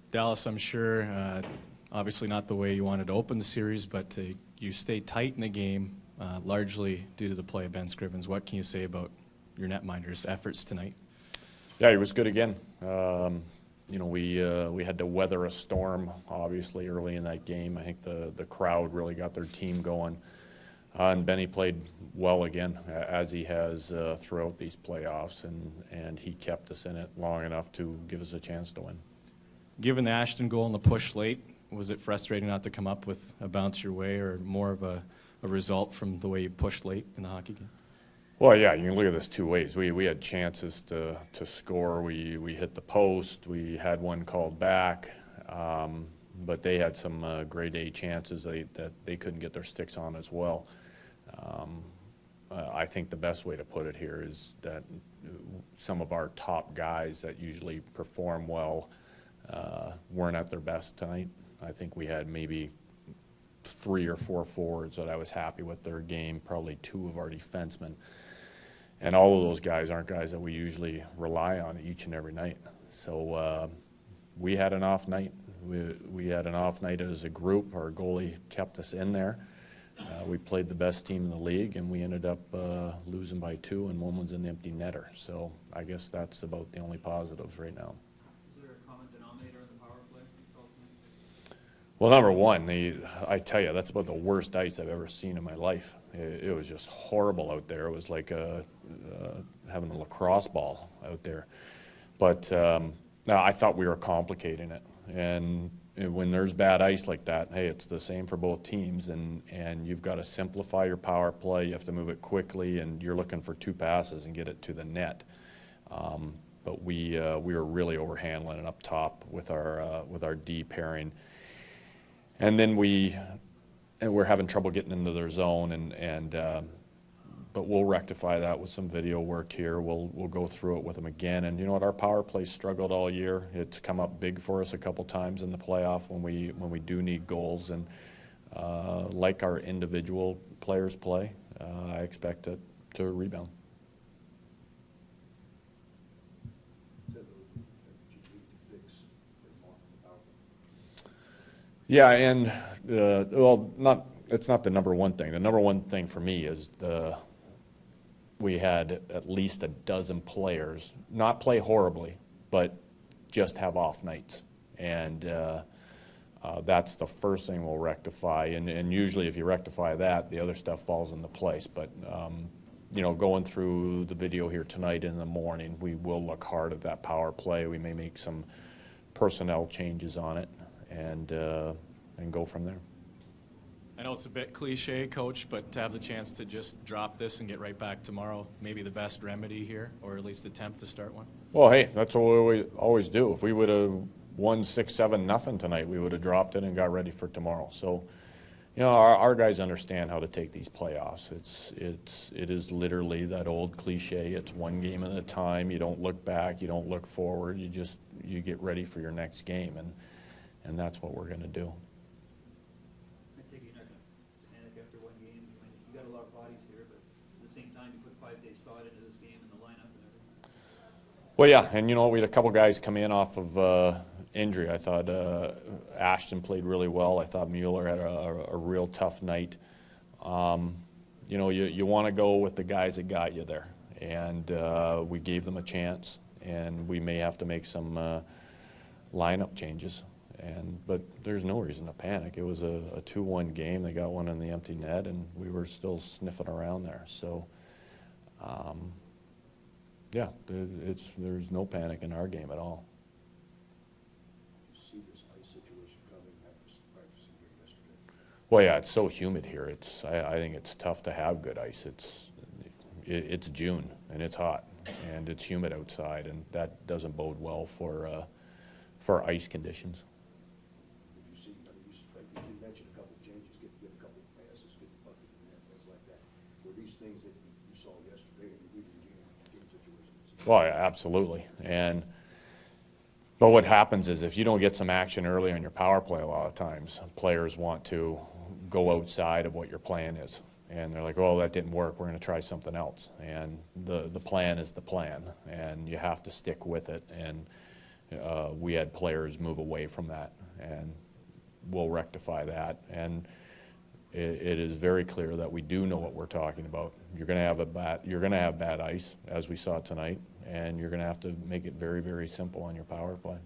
Dallas, I'm sure, obviously not the way you wanted to open the series, but you stayed tight in the game, largely due to the play of Ben Scrivens. What can you say about your netminder's efforts tonight? Yeah, he was good again. You know, we had to weather a storm, obviously, early in that game. I think the crowd really got their team going. And Benny played well again, as he has throughout these playoffs, and he kept us in it long enough to give us a chance to win. Given the Ashton goal and the push late, was it frustrating not to come up with a bounce your way or more of a result from the way you pushed late in the hockey game? Well, yeah, you can look at this two ways. We had chances to score. We hit the post. We had one called back, but they had some grade A chances that they couldn't get their sticks on as well. I think the best way to put it here is that some of our top guys that usually perform well weren't at their best tonight. I think we had maybe 3 or 4 forwards that I was happy with their game, probably 2 of our defensemen. And all of those guys aren't guys that we usually rely on each and every night. So we had an off night. We had an off night as a group. Our goalie kept us in there. We played the best team in the league, and we ended up losing by 2, and one was an empty netter. So I guess that's about the only positives right now. Is there a common denominator in the power play? Well, number one, I tell you, that's about the worst ice I've ever seen in my life. It was just horrible out there. It was like having a lacrosse ball out there. But I thought we were complicating it. And when there's bad ice like that, hey, it's the same for both teams, and you've got to simplify your power play. You have to move it quickly, and you're looking for 2 passes and get it to the net. But we were really overhandling it up top with our D pairing. And then we're having trouble getting into their zone, but we'll rectify that with some video work here. We'll go through it with them again. And you know what? Our power play struggled all year. It's come up big for us a couple times in the playoff when we do need goals. And like our individual players play, I expect it to rebound. Yeah, and it's not the number one thing. The number one thing for me is we had at least a dozen players not play horribly, but just have off nights, and that's the first thing we'll rectify. And usually, if you rectify that, the other stuff falls into place. But you know, going through the video here tonight in the morning, we will look hard at that power play. We may make some personnel changes on it, and go from there. I know it's a bit cliche, Coach, but to have the chance to just drop this and get right back tomorrow, maybe the best remedy here, or at least attempt to start one? Well, hey, that's what we always do. If we would have won 6-7-0 tonight, we would have dropped it and got ready for tomorrow. So, you know, our guys understand how to take these playoffs. It is literally that old cliche. It's one game at a time. You don't look back. You don't look forward. You get ready for your next game, and that's what we're going to do. I take it you're not going to panic after one game. I mean, you got a lot of bodies here, but at the same time, you put 5 days thought into this game and the lineup and everything. Well, yeah, and you know, we had a couple guys come in off of injury. I thought Ashton played really well. I thought Mueller had a real tough night. You know, you want to go with the guys that got you there, and we gave them a chance, and we may have to make some lineup changes. But there's no reason to panic. It was a 2-1 game. They got one in the empty net, and we were still sniffing around there. So, yeah, there's no panic in our game at all. See this ice situation coming after practicing here yesterday? Well, yeah, it's so humid here. I think it's tough to have good ice. It's June, and it's hot, and it's humid outside, and that doesn't bode well for ice conditions. You mentioned a couple of changes, get a couple of passes, get the bucket in there, things like that. Were these things that you saw yesterday in the weekend game situations? Well, yeah, absolutely. But what happens is if you don't get some action early on your power play, a lot of times players want to go outside of what your plan is. And they're like, oh, that didn't work. We're going to try something else. And the plan is the plan, and you have to stick with it. And we had players move away from that, and we'll rectify that. And it is very clear that we do know what we're talking about. You're going to have bad ice, as we saw tonight, and you're going to have to make it very, very simple on your power play.